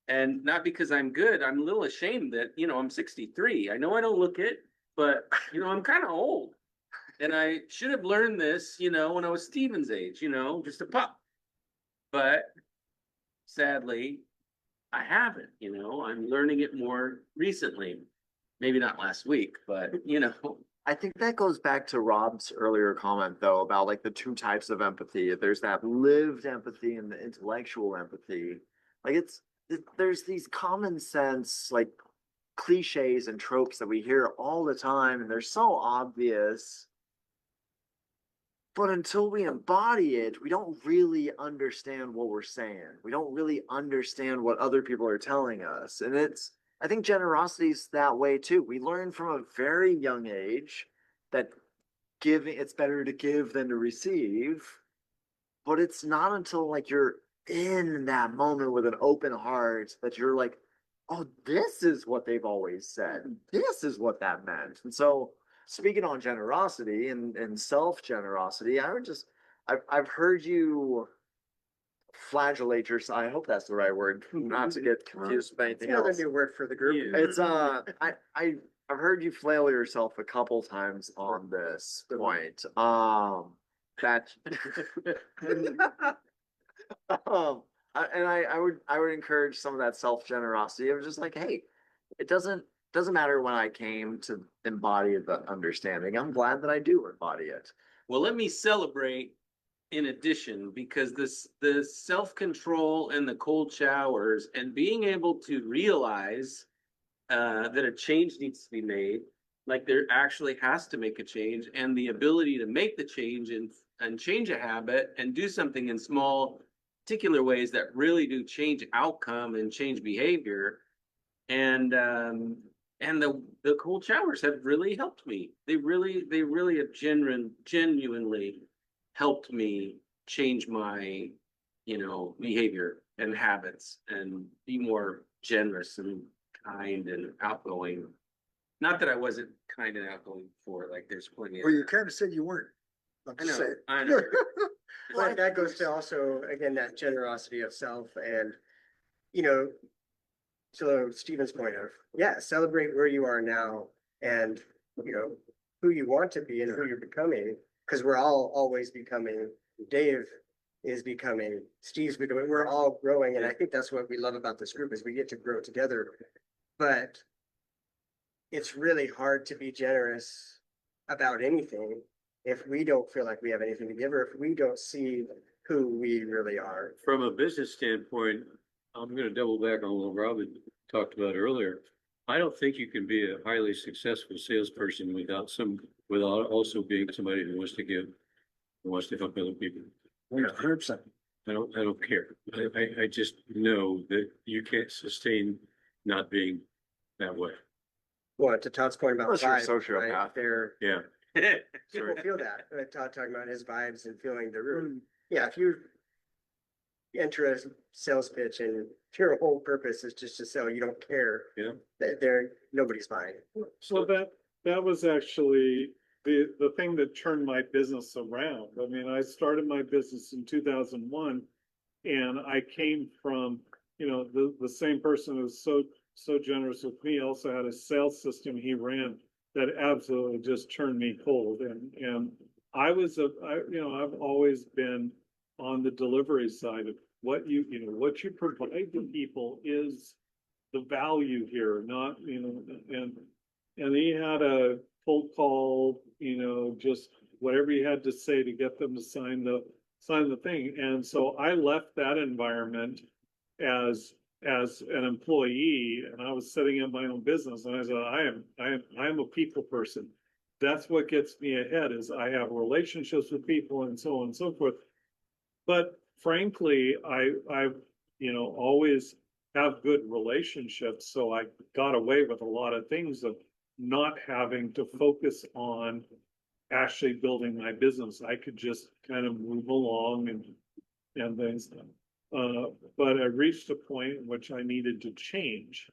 And not because I'm good. I'm a little ashamed that, I'm 63. I know I don't look it, but, I'm kind of old. And I should have learned this, when I was Steven's age, just a pup. But sadly, I haven't, I'm learning it more recently. Maybe not last week, but, I think that goes back to Rob's earlier comment though, about like the two types of empathy. There's that lived empathy and the intellectual empathy. Like there's these common sense, like cliches and tropes that we hear all the time, and they're so obvious. But until we embody it, we don't really understand what we're saying. We don't really understand what other people are telling us. And I think generosity is that way too. We learn from a very young age that it's better to give than to receive. But it's not until like you're in that moment with an open heart that you're like, oh, this is what they've always said. This is what that meant. And so, speaking on generosity and self-generosity, I've heard you flagellate yourself. I hope that's the right word, not to get confused with anything Another else. new word for the group. Yeah. It's I've heard you flail yourself a couple times on this point. That I would encourage some of that self-generosity. It was just like, hey, it doesn't matter when I came to embody the understanding. I'm glad that I do embody it. well, let me celebrate in addition, because the self-control and the cold showers and being able to realize that a change needs to be made, like there actually has to make a change, and the ability to make the change and change a habit and do something in small particular ways that really do change outcome and change behavior. And the cold showers have really helped me. They really have genuinely helped me change my, behavior and habits and be more generous and kind and outgoing. Not that I wasn't kind and outgoing before, like there's plenty of. Well, you kind of said you weren't. I'm I just know, saying. I know. But that goes to also, again, that generosity of self and, to Stephen's point of, yeah, celebrate where you are now and, who you want to be and who you're becoming, because we're all always becoming. Dave is becoming, Steve's becoming, we're all growing. And I think that's what we love about this group is we get to grow together. But it's really hard to be generous about anything if we don't feel like we have anything to give, or if we don't see who we really are. From a business standpoint, I'm gonna double back on what Robin talked about earlier. I don't think you can be a highly successful salesperson without also being somebody who wants to give, who wants to help other people. 100%. I don't care. I just know that you can't sustain not being that way. Well, to Todd's point about Unless you're a vibes, right? sociopath. Yeah. People feel that. Todd talking about his vibes and feeling the room. Yeah, if you enter a sales pitch and your whole purpose is just to sell, you don't care. Yeah. Nobody's buying. So that was actually the thing that turned my business around. I mean, I started my business in 2001, and I came from, you know, the same person who was so generous with me also had a sales system he ran that absolutely just turned me cold. And you know, I've always been on the delivery side of what you provide to people is the value here, not, you know, and he had a cold call, you know, just whatever you had to say to get them to sign the thing. And so I left that environment as an employee, and I was setting up my own business, and I said, I am a people person. That's what gets me ahead, is I have relationships with people and so on and so forth. But frankly, I you know, always have good relationships, so I got away with a lot of things of not having to focus on actually building my business. I could just kind of move along and things. But I reached a point in which I needed to change,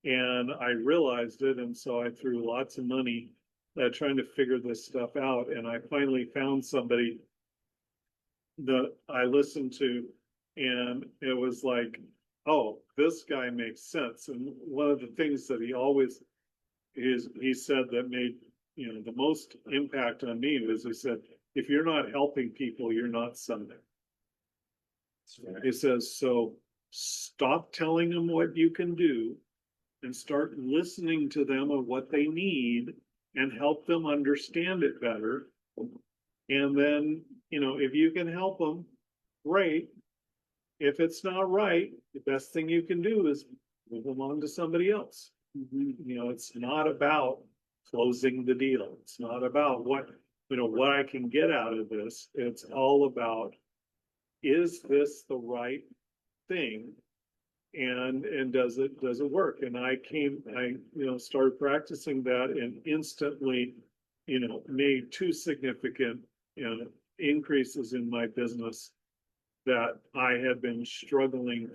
and I realized it, and so I threw lots of money at trying to figure this stuff out. And I finally found somebody that I listened to, and it was like, oh, this guy makes sense. And one of the things that he said that made, you know, the most impact on me was, he said, if you're not helping people, you're not something. He says, so stop telling them what you can do and start listening to them of what they need and help them understand it better. And then, you know, if you can help them, great. If it's not right, the best thing you can do is move them on to somebody else. You know, it's not about closing the deal. It's not about what I can get out of this. It's all about, is this the right thing? And does it work? And I started practicing that, and instantly, you know, made two significant, you know, increases in my business that I had been struggling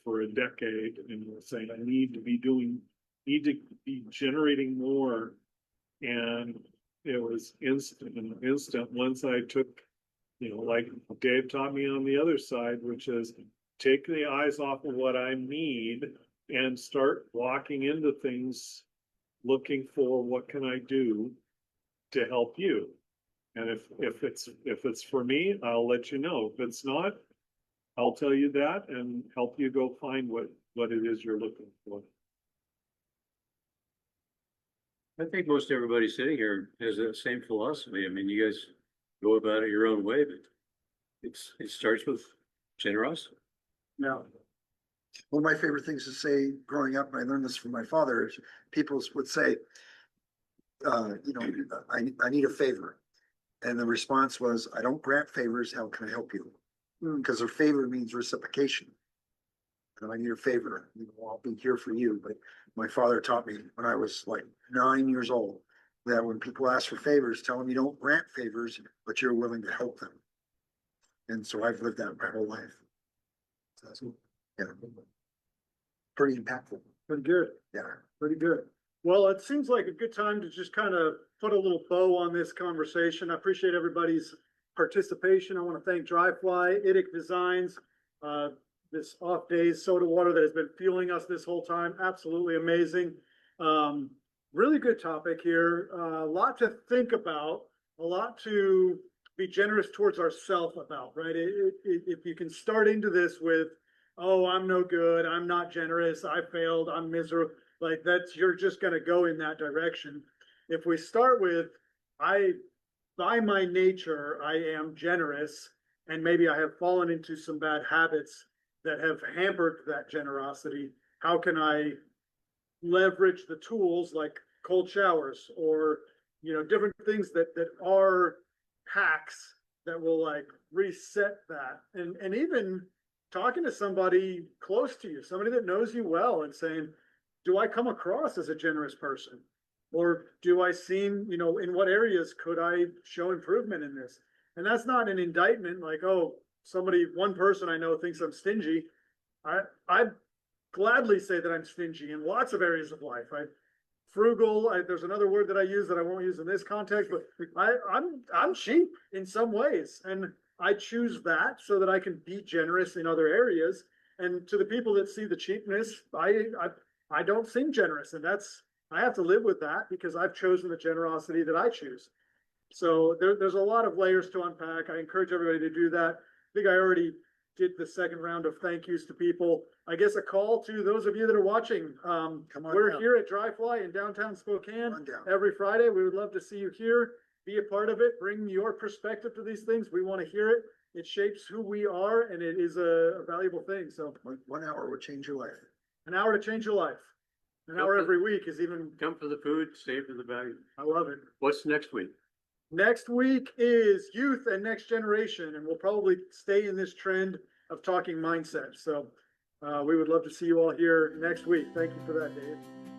for a decade, and saying I need to be generating more. And it was instant once I took, you know, like Dave taught me on the other side, which is take the eyes off of what I need and start walking into things looking for what can I do to help you. And if it's for me, I'll let you know. If it's not, I'll tell you that and help you go find what it is you're looking for. I think most everybody sitting here has the same philosophy. I mean, you guys go about it your own way, but it starts with generosity. No. One of my favorite things to say growing up, and I learned this from my father, is people would say, you know, I need a favor. And the response was, I don't grant favors, how can I help you? Because a favor means reciprocation. And I need a favor. You know, I'll be here for you. But my father taught me when I was like 9 years old that when people ask for favors, tell them you don't grant favors, but you're willing to help them. And so I've lived that my whole life. So, yeah, pretty impactful. Pretty good. Yeah. Pretty good. Well, it seems like a good time to just kind of put a little bow on this conversation. I appreciate everybody's participation. I want to thank Dryfly, Idic Designs, this Off Days Soda Water that has been fueling us this whole time. Absolutely amazing. Really good topic here. A lot to think about, a lot to be generous towards ourselves about, right? If you can start into this with, oh, I'm no good, I'm not generous, I failed, I'm miserable, like you're just going to go in that direction. If we start with, by my nature, I am generous, and maybe I have fallen into some bad habits that have hampered that generosity, how can I leverage the tools like cold showers or, you know, different things that are hacks that will like reset that, and even talking to somebody close to you, somebody that knows you well, and saying, do I come across as a generous person, or do I seem, you know, in what areas could I show improvement in this? And that's not an indictment like, oh, one person I know thinks I'm stingy. I'd gladly say that I'm stingy in lots of areas of life. I frugal. There's another word that I use that I won't use in this context, but I'm cheap in some ways, and I choose that so that I can be generous in other areas. And to the people that see the cheapness, I don't seem generous, and I have to live with that because I've chosen the generosity that I choose. So there's a lot of layers to unpack. I encourage everybody to do that. I think I already did the second round of thank yous to people. I guess a call to those of you that are watching. Come on We're down. here at Dry Fly in downtown Spokane Come on down. every Friday. We would love to see you here. Be a part of it. Bring your perspective to these things. We want to hear it. It shapes who we are, and it is a valuable thing. So 1 hour will change your life. an hour to change your life. An hour every week is even, Come for the food, stay for the value. I love it. What's next week? Next week is youth and next generation, and we'll probably stay in this trend of talking mindset. So we would love to see you all here next week. Thank you for that, Dave.